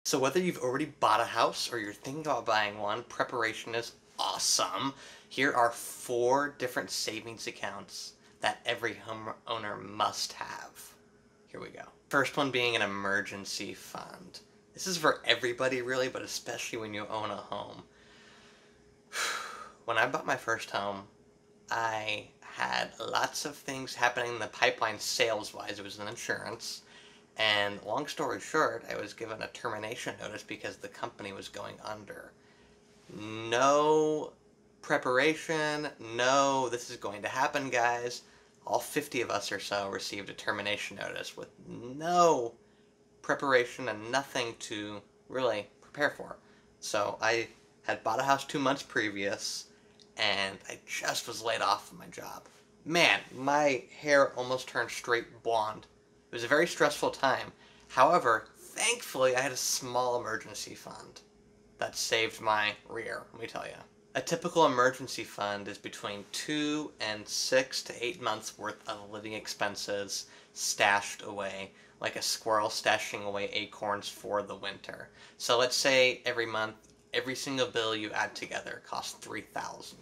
So whether you've already bought a house or you're thinking about buying one, preparation is awesome. Here are 4 different savings accounts that every homeowner must have. Here we go. First one being an emergency fund. This is for everybody really, but especially when you own a home. When I bought my first home, I had lots of things happening in the pipeline sales-wise. It was an insurance. And long story short, I was given a termination notice because the company was going under. No preparation, no, this is going to happen, guys. All 50 of us or so received a termination notice with no preparation and nothing to really prepare for. So I had bought a house 2 months previous, and I just was laid off from my job. Man, my hair almost turned straight blonde. It was a very stressful time. However, thankfully I had a small emergency fund that saved my rear, let me tell you. A typical emergency fund is between 2 and 6 to 8 months worth of living expenses stashed away, like a squirrel stashing away acorns for the winter. So let's say every month, every single bill you add together costs $3,000.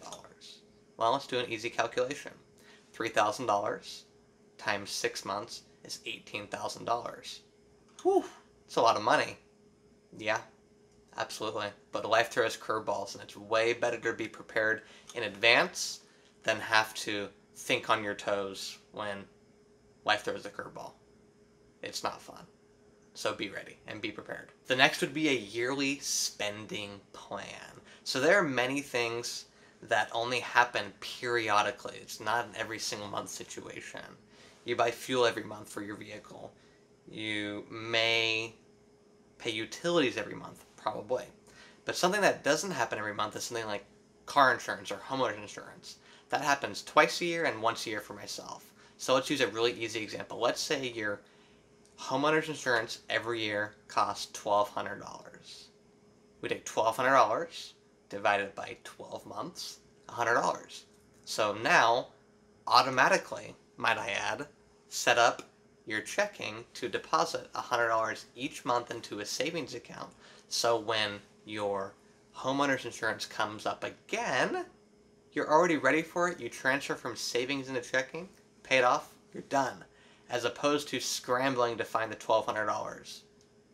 Well, let's do an easy calculation. $3,000 times 6 months is $18,000. Whew, it's a lot of money. Yeah, absolutely. But life throws curveballs, and it's way better to be prepared in advance than have to think on your toes when life throws a curveball. It's not fun. So be ready and be prepared. The next would be a yearly spending plan. So there are many things that only happen periodically. It's not an every single month situation. You buy fuel every month for your vehicle. You may pay utilities every month, probably. But something that doesn't happen every month is something like car insurance or homeowner's insurance. That happens twice a year and once a year for myself. So let's use a really easy example. Let's say your homeowner's insurance every year costs $1,200. We take $1,200, divide it by 12 months, $100. So now, automatically, might I add, set up your checking to deposit $100 each month into a savings account. So when your homeowner's insurance comes up again, you're already ready for it. You transfer from savings into checking, pay it off, you're done. As opposed to scrambling to find the $1,200.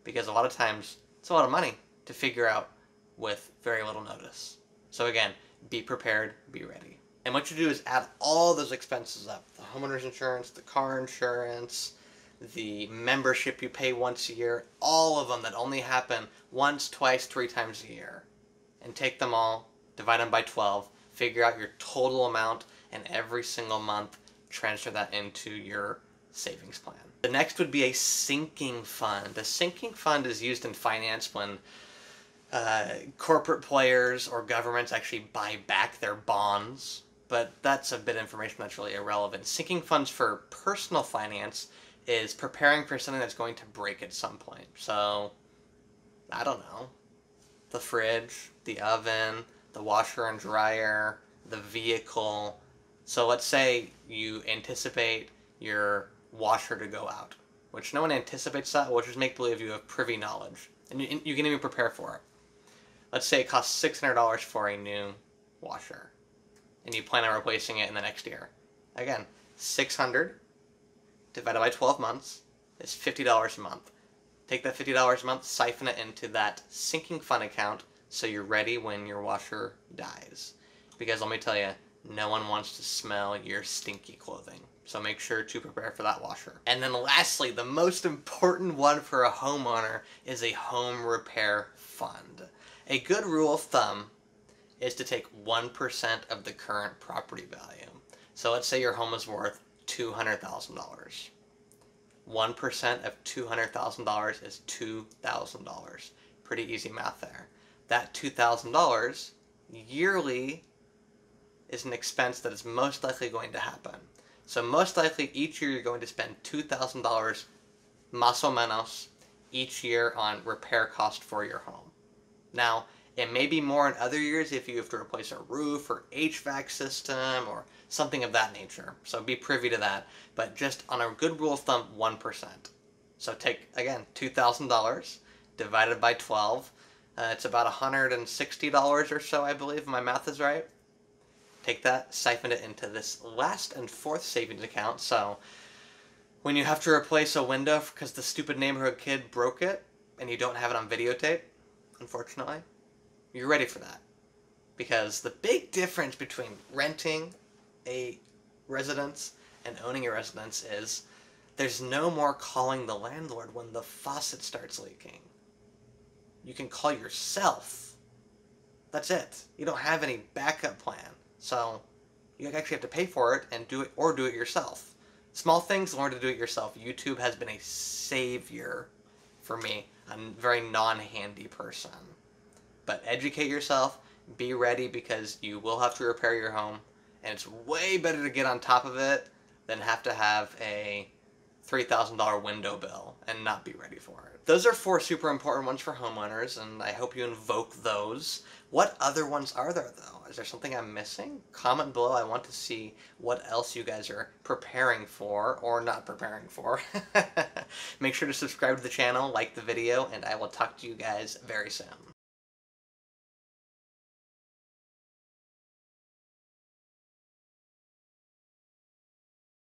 Because a lot of times, it's a lot of money to figure out with very little notice. So again, be prepared, be ready. And what you do is add all those expenses up. The homeowner's insurance, the car insurance, the membership you pay once a year, all of them that only happen once, twice, 3 times a year. And take them all, divide them by 12, figure out your total amount, and every single month transfer that into your savings plan. The next would be a sinking fund. A sinking fund is used in finance when corporate players or governments actually buy back their bonds, but that's a bit of information that's really irrelevant. Sinking funds for personal finance is preparing for something that's going to break at some point. So, I don't know, the fridge, the oven, the washer and dryer, the vehicle. So let's say you anticipate your washer to go out, which no one anticipates that, which is make believe you have privy knowledge, and you can even prepare for it. Let's say it costs $600 for a new washer, and you plan on replacing it in the next year. Again, 600 divided by 12 months is $50 a month. Take that $50 a month, siphon it into that sinking fund account so you're ready when your washer dies. Because let me tell you, no one wants to smell your stinky clothing. So make sure to prepare for that washer. And then lastly, the most important one for a homeowner is a home repair fund. A good rule of thumb is to take 1% of the current property value. So let's say your home is worth $200,000. 1% of $200,000 is $2,000. Pretty easy math there. That $2,000 yearly is an expense that is most likely going to happen. So most likely each year you're going to spend $2,000 más o menos each year on repair cost for your home. Now, it may be more in other years if you have to replace a roof or HVAC system or something of that nature. So be privy to that. But just on a good rule of thumb, 1%. So take, again, $2,000, divided by 12. It's about $160 or so, I believe, if my math is right. Take that, siphon it into this last and fourth savings account, so when you have to replace a window because the stupid neighborhood kid broke it, and you don't have it on videotape, unfortunately, you're ready for that. Because the big difference between renting a residence and owning a residence is there's no more calling the landlord when the faucet starts leaking. You can call yourself. That's it. You don't have any backup plan. So you actually have to pay for it and do it, or do it yourself. Small things, learn to do it yourself. YouTube has been a savior for me. I'm a very non-handy person. But educate yourself, be ready, because you will have to repair your home, and it's way better to get on top of it than have to have a $3,000 window bill and not be ready for it. Those are 4 super important ones for homeowners, and I hope you invoke those. What other ones are there, though? Is there something I'm missing? Comment below. I want to see what else you guys are preparing for or not preparing for. Make sure to subscribe to the channel, like the video, and I will talk to you guys very soon.